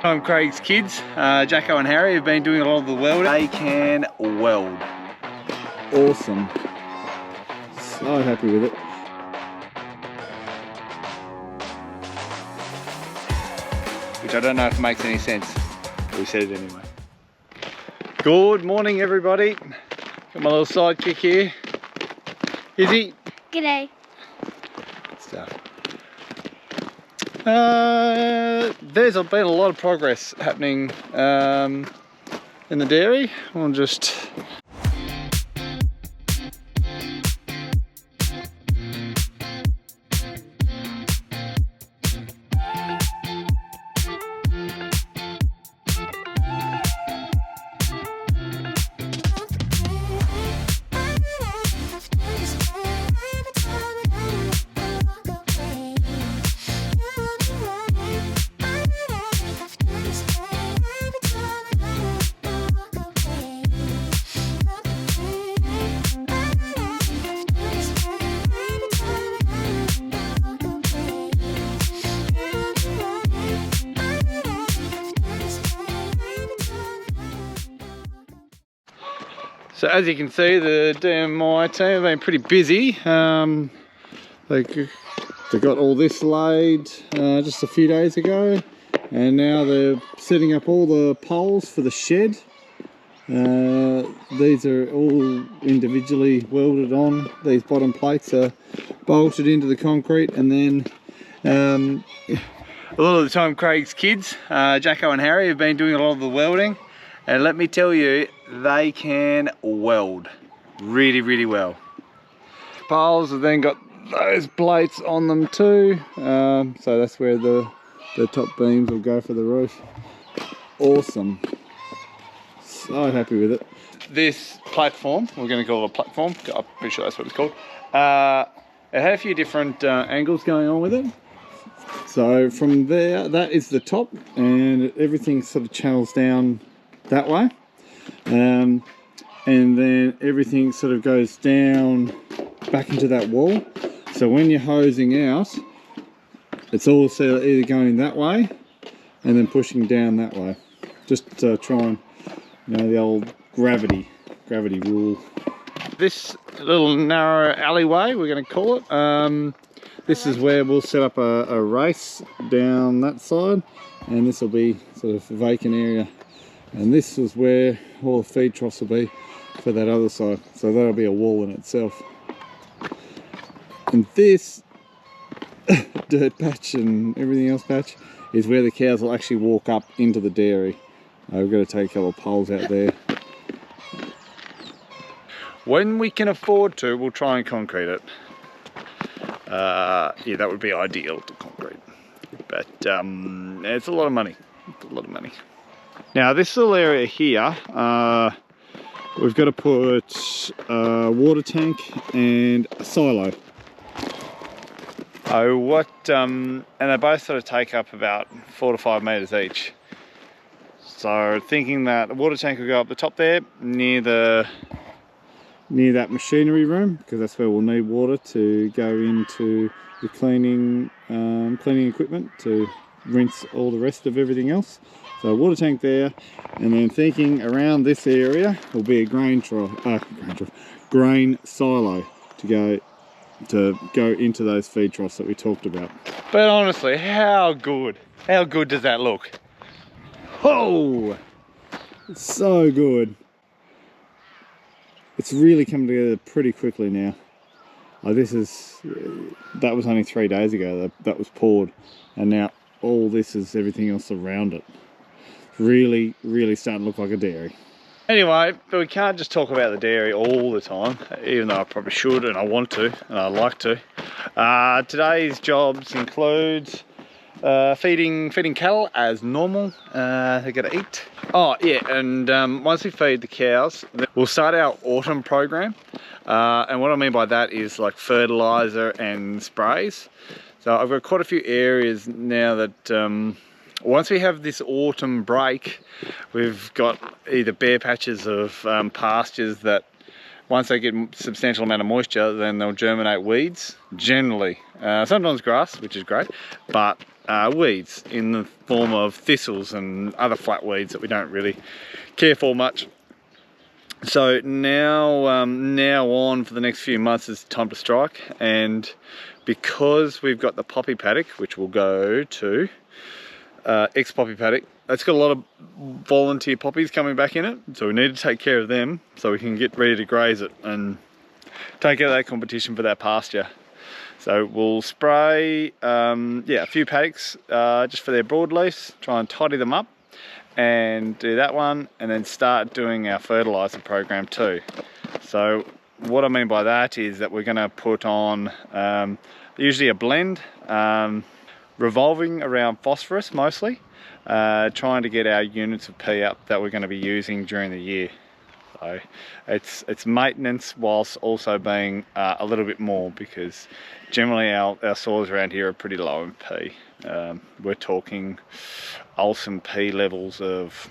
I'm Craig's kids, Jacko and Harry, have been doing a lot of the welding. They can weld. Awesome. So happy with it. Which I don't know if it makes any sense. We said it anyway. Good morning, everybody. Got my little sidekick here. Izzy. G'day. Good stuff. There's been a lot of progress happening in the dairy. We'll just So as you can see, the DMI team have been pretty busy. They got all this laid just a few days ago, and now they're setting up all the poles for the shed. These are all individually welded on. These bottom plates are bolted into the concrete, and then a lot of the time Craig's kids, Jacko and Harry, have been doing a lot of the welding. And let me tell you, they can weld really, really well. Poles have then got those plates on them too. So that's where the top beams will go for the roof. Awesome. So happy with it. This platform, we're going to call it a platform. I'm pretty sure that's what it's called. It had a few different angles going on with it. So from there, that is the top, and everything sort of channels down that way, and then everything sort of goes down back into that wall. So when you're hosing out, it's all either going that way and then pushing down that way, just to try and, you know, the old gravity rule. This little narrow alleyway, we're going to call it, this is where we'll set up a race down that side, and this will be sort of a vacant area. And this is where all the feed troughs will be for that other side. So that'll be a wall in itself. And this dirt patch and everything else patch is where the cows will actually walk up into the dairy. We've got to take a couple of poles out there. When we can afford to, we'll try and concrete it. Yeah, that would be ideal to concrete. But it's a lot of money. It's a lot of money. Now this little area here, we've got to put a water tank and a silo. And they both sort of take up about 4 to 5 metres each. So thinking that the water tank will go up the top there, near that machinery room, because that's where we'll need water to go into the cleaning equipment to rinse all the rest of everything else. So water tank there, and then thinking around this area will be a grain silo to go into those feed troughs that we talked about. But honestly, how good does that look? Oh, it's so good. It's really come together pretty quickly now. That was only 3 days ago that was poured, and now all this is everything else around it. Really starting to look like a dairy. Anyway, but we can't just talk about the dairy all the time, even though I probably should, and I want to, and I like to. Today's jobs includes feeding cattle as normal. They gotta eat. Oh yeah, and once we feed the cows, we'll start our autumn program. And what I mean by that is like fertilizer and sprays. So I've got quite a few areas now that once we have this autumn break, we've got either bare patches of pastures that once they get substantial amount of moisture, then they'll germinate weeds, generally. Sometimes grass, which is great, but weeds in the form of thistles and other flat weeds that we don't really care for much. So now, now on for the next few months is time to strike, and because we've got the poppy paddock, which we'll go to, ex-poppy paddock, it's got a lot of volunteer poppies coming back in it, so we need to take care of them so we can get ready to graze it and take out that competition for that pasture. So we'll spray a few paddocks just for their broadleafs, try and tidy them up and do that one, and then start doing our fertilizer program too. So what I mean by that is that we're going to put on usually a blend revolving around phosphorus mostly, trying to get our units of P up that we're going to be using during the year. So it's maintenance whilst also being a little bit more, because generally our soils around here are pretty low in P. We're talking Olsen P levels of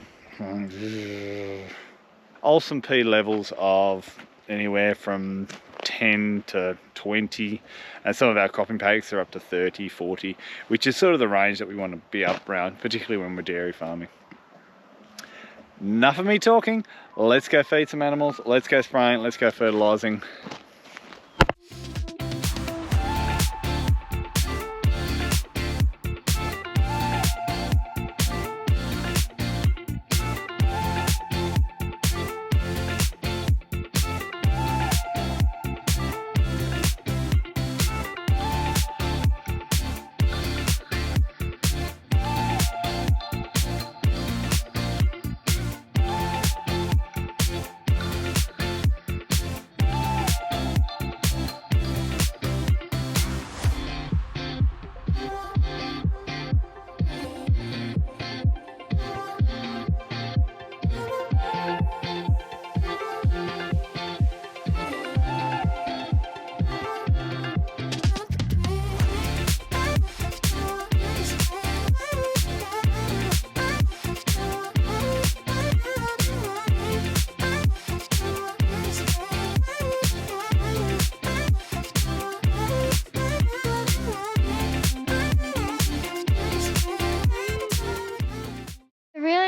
anywhere from 10 to 20, and some of our cropping paddocks are up to 30, 40, which is sort of the range that we want to be up around, particularly when we're dairy farming. Enough of me talking, let's go feed some animals, let's go spraying, let's go fertilizing.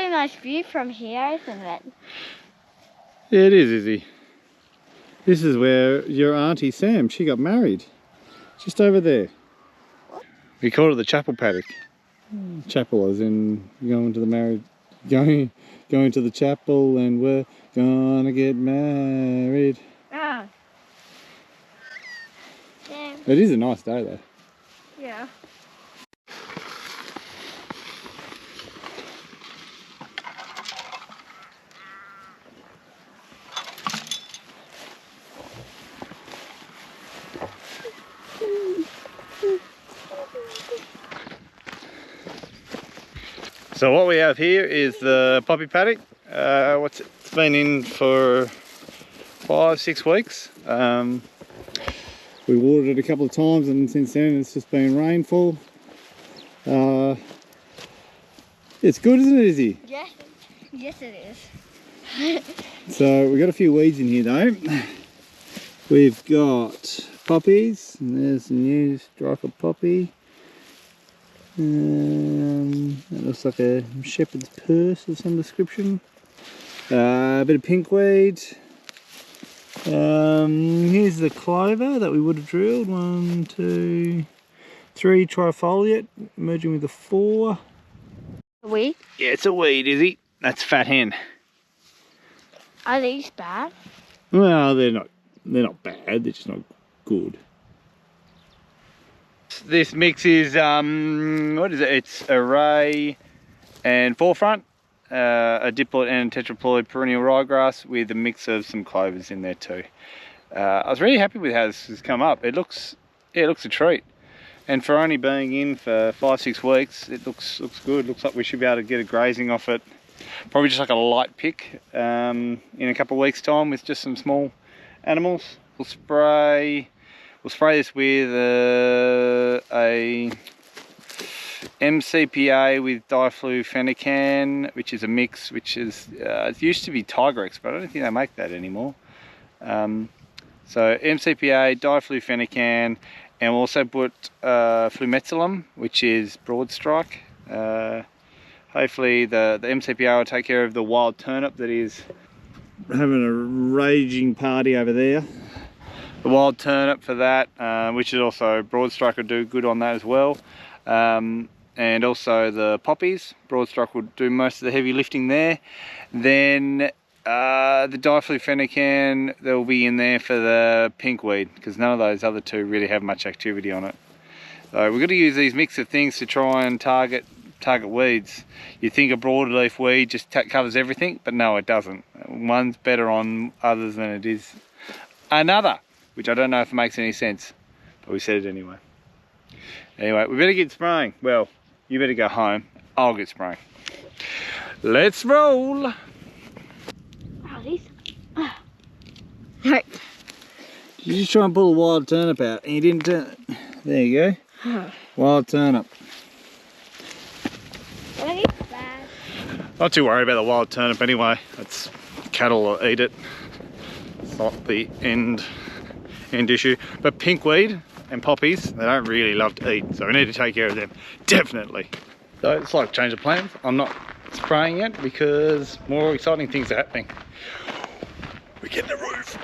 Nice view from here, isn't it? Yeah, it is, Izzy. This is where your auntie Sam, she got married. Just over there. What? We call it the chapel paddock. Chapel as in going to the married, going to the chapel and we're gonna get married. Ah. Yeah. It is a nice day though. Yeah. So what we have here is the poppy paddock. It's been in for 5-6 weeks. We watered it a couple of times and since then it's just been rainfall. It's good, isn't it, Izzy? Yeah. Yes, it is. So we've got a few weeds in here though. We've got poppies, and there's the new striker poppy. That looks like a shepherd's purse of some description. A bit of pinkweed. Here's the clover that we would have drilled. 1, 2, 3 trifoliate, merging with the 4. A weed? Yeah, it's a weed, Izzy. That's fat hen. Are these bad? Well, they're not bad, they're just not good. This mix is, what is it? It's array and forefront, a diploid and tetraploid perennial ryegrass with a mix of some clovers in there too. I was really happy with how this has come up. It looks a treat. And for only being in for 5-6 weeks, it looks good. Looks like we should be able to get a grazing off it. Probably just like a light pick in a couple of weeks' time with just some small animals. We'll spray this with a MCPA with diflufenican, which is a mix, which is it used to be Tigrex, but I don't think they make that anymore. So MCPA, diflufenican, and we'll also put flumetazolum, which is broad strike. Hopefully the MCPA will take care of the wild turnip that is having a raging party over there. The wild turnip for that, which is also broad strike will do good on that as well. And also the poppies, broad strike will do most of the heavy lifting there. Then the diflufenican, they'll be in there for the pinkweed, because none of those other two really have much activity on it. So we've got to use these mix of things to try and target weeds. You think a broadleaf weed just covers everything, but no, it doesn't. One's better on others than it is another, which I don't know if it makes any sense, but we said it anyway. Anyway, we better get spraying. Well, you better go home. I'll get spraying. Let's roll. Oh, these. Right. You just try and pull a wild turnip out, and you didn't turn it. There you go. Wild turnip. Bad. Not too worried about the wild turnip anyway. It's cattle will eat it. It's not the end issue. But pinkweed and poppies, they don't really love to eat, so we need to take care of them, definitely. So it's like a change of plans. I'm not spraying yet because more exciting things are happening. We get the roof.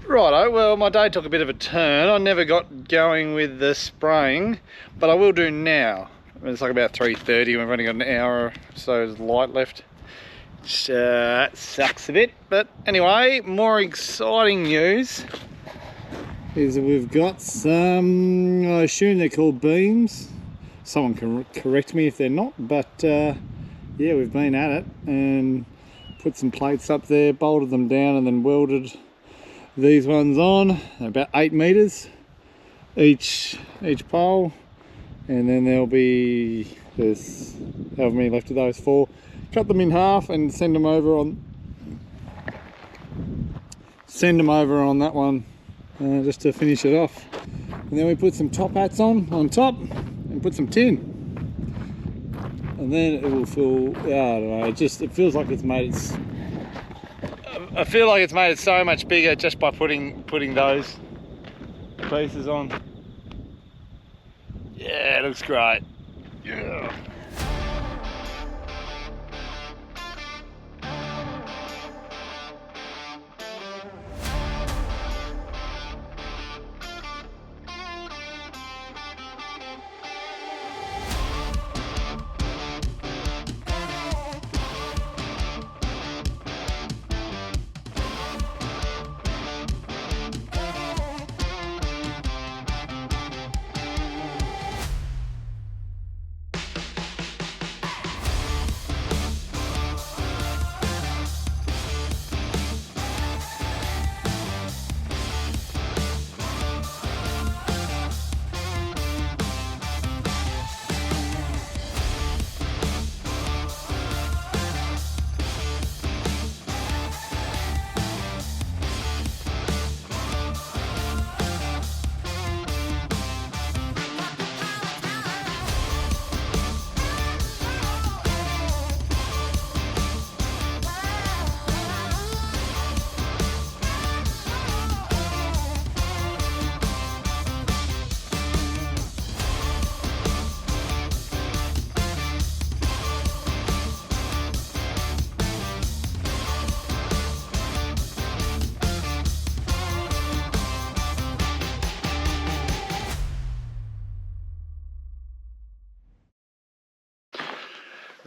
Righto, well my day took a bit of a turn. I never got going with the spraying, but I will do now. It's like about 3:30 and we've only got an hour or so of light left. Which sucks a bit, but anyway, more exciting news. Is that we've got some, I assume they're called beams. Someone can correct me if they're not, but yeah, we've been at it and put some plates up there, bolted them down and then welded these ones on, about 8 meters each pole, and then there's however many left of those 4. Cut them in half and send them over on that one just to finish it off. And then we put some top hats on top and put some tin, and then it will feel, I don't know, it feels like it's made it. I feel like it's made it so much bigger just by putting those pieces on. Yeah, it looks great. Yeah.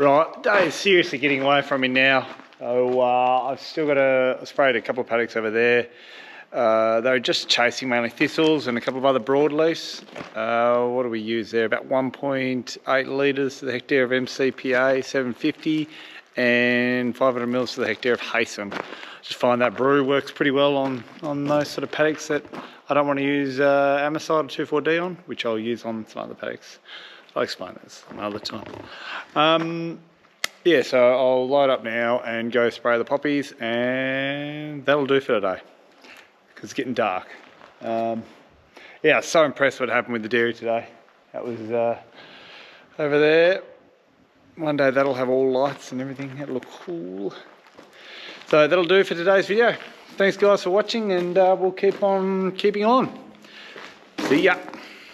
Right, day is seriously getting away from me now. So I've still got I sprayed a couple of paddocks over there. They're just chasing mainly thistles and a couple of other broadleafs. What do we use there? About 1.8 litres to the hectare of MCPA 750 and 500 mils to the hectare of Hasten. Just find that brew works pretty well on those sort of paddocks that I don't want to use Amosite or 2,4-D on, which I'll use on some other paddocks. I'll explain this another time. Yeah, so I'll load up now and go spray the poppies, and that'll do for today because it's getting dark. Yeah, so impressed what happened with the dairy today. That was over there. One day that'll have all lights and everything. That'll look cool. So that'll do for today's video. Thanks guys for watching, and we'll keep on keeping on. See ya.